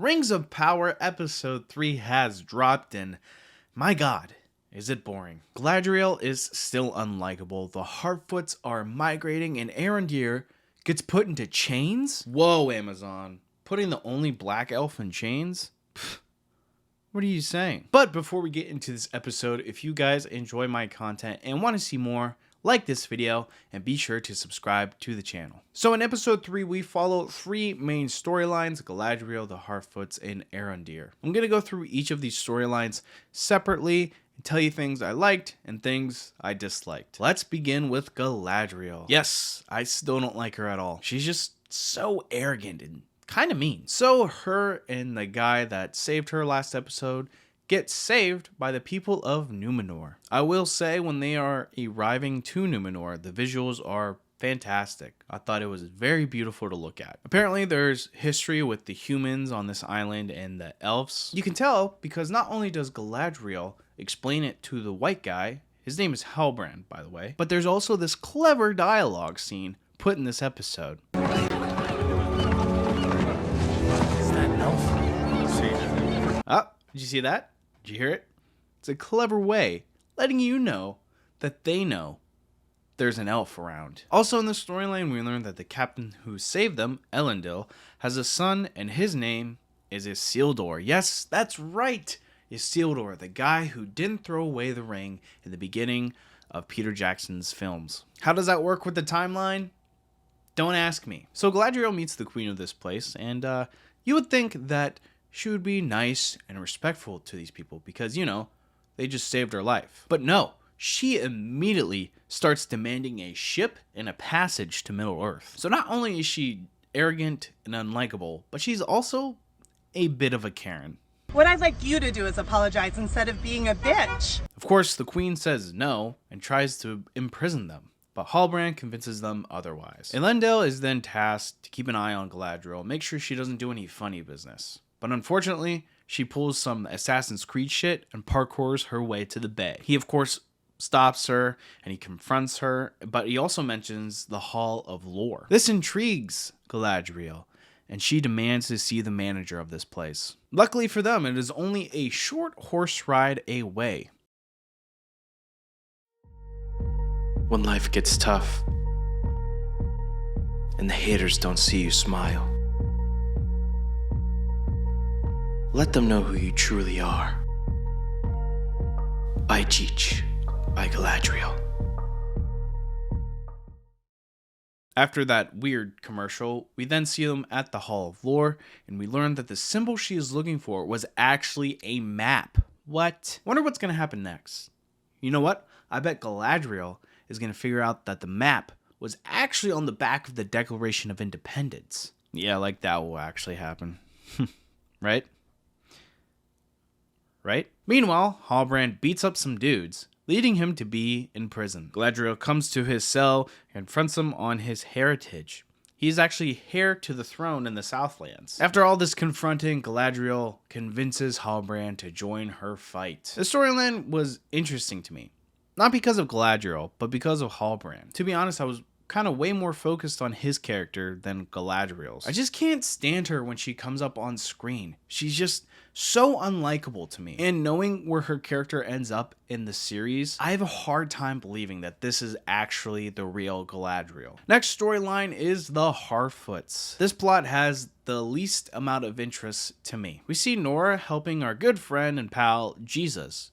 Rings of Power Episode 3 has dropped, and my god, is it boring. Galadriel is still unlikable, the harfoots are migrating, and Arondir gets put into chains? Whoa, Amazon. Putting the only black elf in chains? Pfft. What are you saying? But before we get into this episode, if you guys enjoy my content and want to see more, like this video and be sure to subscribe to the channel. So in episode 3, we follow 3 main storylines: Galadriel, the harfoots, and Arondir. I'm going to go through each of these storylines separately and tell you things I liked and things I disliked. Let's begin with Galadriel. Yes, I still don't like her at all. She's just so arrogant and kind of mean. So her and the guy that saved her last episode get saved by the people of Numenor. I will say, when they are arriving to Numenor, the visuals are fantastic. I thought it was very beautiful to look at. Apparently there's history with the humans on this island and the elves. You can tell because not only does Galadriel explain it to the white guy, his name is Halbrand, by the way, but there's also this clever dialogue scene put in this episode. Oh, did you see that? Did you hear it? It's a clever way letting you know that they know there's an elf around. Also in the storyline, we learn that the captain who saved them, Elendil, has a son, and his name is Isildur. Yes, that's right, Isildur, the guy who didn't throw away the ring in the beginning of Peter Jackson's films. How does that work with the timeline? Don't ask me. So Galadriel meets the queen of this place, and you would think that she would be nice and respectful to these people because, you know, they just saved her life. But no, she immediately starts demanding a ship and a passage to Middle-earth. So not only is she arrogant and unlikable, but she's also a bit of a Karen. What I'd like you to do is apologize instead of being a bitch. Of course, the queen says no and tries to imprison them, but Halbrand convinces them otherwise. Elendil is then tasked to keep an eye on Galadriel, make sure she doesn't do any funny business. But unfortunately, she pulls some Assassin's Creed shit and parkours her way to the bay. He, of course, stops her and he confronts her, but he also mentions the Hall of Lore. This intrigues Galadriel, and she demands to see the manager of this place. Luckily for them, it is only a short horse ride away. When life gets tough and the haters don't see you smile, let them know who you truly are. By Cheech, by Galadriel. After that weird commercial, we then see them at the Hall of Lore, and we learn that the symbol she is looking for was actually a map. What? Wonder what's going to happen next. You know what? I bet Galadriel is going to figure out that the map was actually on the back of the Declaration of Independence. Yeah, like that will actually happen. Right? Right? Meanwhile, Halbrand beats up some dudes, leading him to be in prison. Galadriel comes to his cell and confronts him on his heritage. He's actually heir to the throne in the Southlands. After all this confronting, Galadriel convinces Halbrand to join her fight. The storyline was interesting to me. Not because of Galadriel, but because of Halbrand. To be honest, I was kind of way more focused on his character than Galadriel's. I just can't stand her when she comes up on screen. She's just so unlikable to me. And knowing where her character ends up in the series, I have a hard time believing that this is actually the real Galadriel. Next storyline is the Harfoots. This plot has the least amount of interest to me. We see Nora helping our good friend and pal Jesus,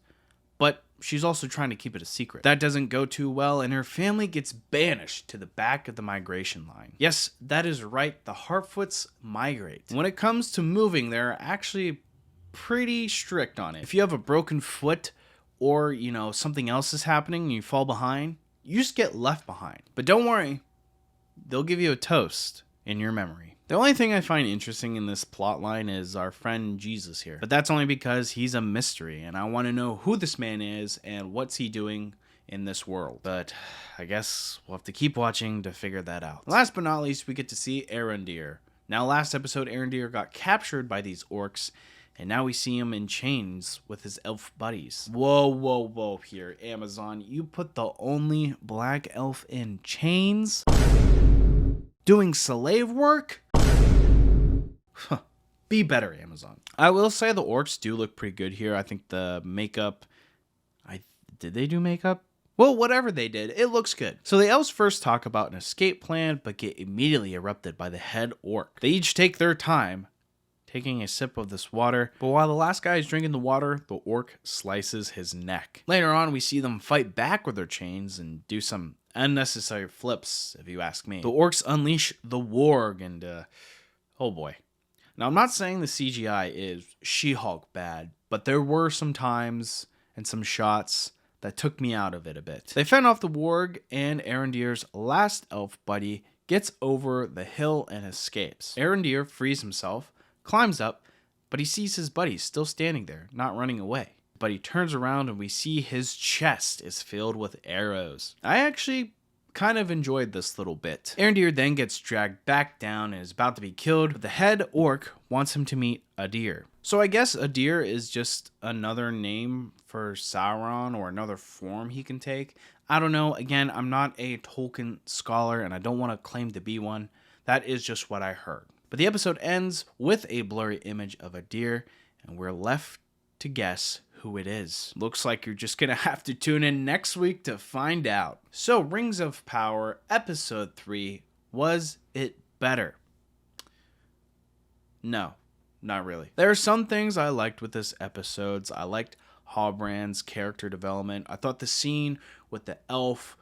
but she's also trying to keep it a secret. That doesn't go too well, and her family gets banished to the back of the migration line. Yes, that is right, the Harfoots migrate. When it comes to moving, they're actually pretty strict on it. If you have a broken foot or, you know, something else is happening and you fall behind, you just get left behind. But don't worry, they'll give you a toast in your memory. The only thing I find interesting in this plotline is our friend Jesus here. But that's only because he's a mystery, and I want to know who this man is and what's he doing in this world. But I guess we'll have to keep watching to figure that out. Last but not least, we get to see Arondir. Now, last episode, Arondir got captured by these orcs, and now we see him in chains with his elf buddies. Whoa here, Amazon. You put the only black elf in chains? Doing slave work? Be better, Amazon. I will say the orcs do look pretty good here. I think the makeup... Did they do makeup? Well, whatever they did, it looks good. So the elves first talk about an escape plan, but get immediately erupted by the head orc. They each take their time, taking a sip of this water, but while the last guy is drinking the water, the orc slices his neck. Later on, we see them fight back with their chains and do some unnecessary flips, if you ask me. The orcs unleash the warg and, oh boy. Now, I'm not saying the CGI is She-Hulk bad, but there were some times and some shots that took me out of it a bit. They fend off the warg, and Arondir's last elf buddy gets over the hill and escapes. Arondir frees himself, climbs up, but he sees his buddy still standing there, not running away. But he turns around and we see his chest is filled with arrows. I actually kind of enjoyed this little bit. Arondir then gets dragged back down and is about to be killed, but the head orc wants him to meet a deer. So I guess a deer is just another name for Sauron or another form he can take. I don't know. Again, I'm not a Tolkien scholar and I don't want to claim to be one. That is just what I heard. But the episode ends with a blurry image of a deer and we're left to guess who it is. Looks like you're just gonna have to tune in next week to find out. So Rings of Power episode 3, was it better? No. Not really. There are some things I liked with this episode. I liked Halbrand's character development. I thought the scene with the elf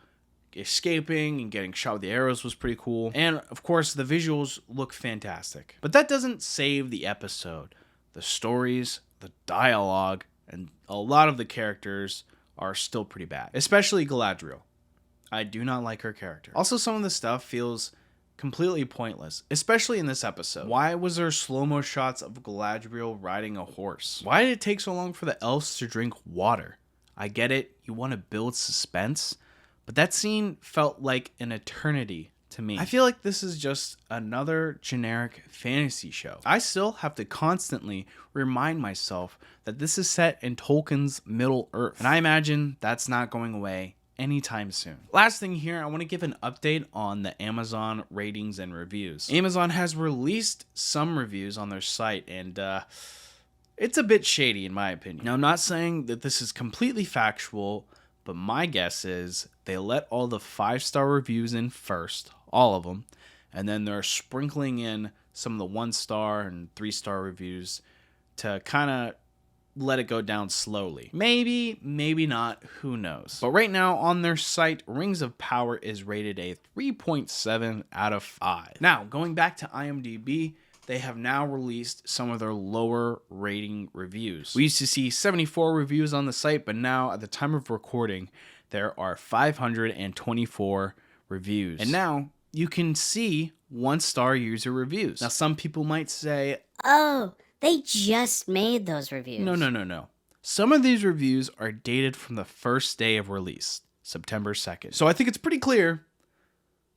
escaping and getting shot with the arrows was pretty cool. And of course, the visuals look fantastic. But that doesn't save the episode. The stories, the dialogue, and a lot of the characters are still pretty bad. Especially Galadriel. I do not like her character. Also, some of the stuff feels completely pointless, especially in this episode. Why was there slow-mo shots of Galadriel riding a horse? Why did it take so long for the elves to drink water? I get it, you want to build suspense, but that scene felt like an eternity to me. I feel like this is just another generic fantasy show. I still have to constantly remind myself that this is set in Tolkien's Middle Earth, and I imagine that's not going away anytime soon. Last thing here, I want to give an update on the Amazon ratings and reviews. Amazon has released some reviews on their site, and it's a bit shady in my opinion. Now, I'm not saying that this is completely factual, but my guess is they let all the 5-star reviews in first, all of them, and then they're sprinkling in some of the 1-star and 3-star reviews to kind of let it go down slowly. Maybe, maybe not, who knows. But right now on their site, Rings of Power is rated a 3.7 out of 5. Now, going back to IMDb, they have now released some of their lower rating reviews. We used to see 74 reviews on the site, but now at the time of recording, there are 524 reviews. And now you can see 1-star user reviews. Now, some people might say, oh, they just made those reviews. No. Some of these reviews are dated from the first day of release, September 2nd. So I think it's pretty clear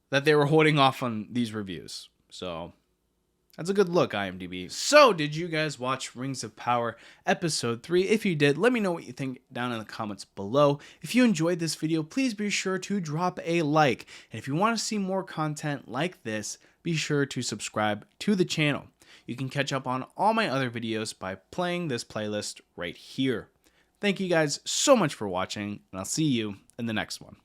that they were holding off on these reviews. So that's a good look, IMDb. So did you guys watch Rings of Power episode 3? If you did, let me know what you think down in the comments below. If you enjoyed this video, please be sure to drop a like. And if you want to see more content like this, be sure to subscribe to the channel. You can catch up on all my other videos by playing this playlist right here. Thank you guys so much for watching, and I'll see you in the next one.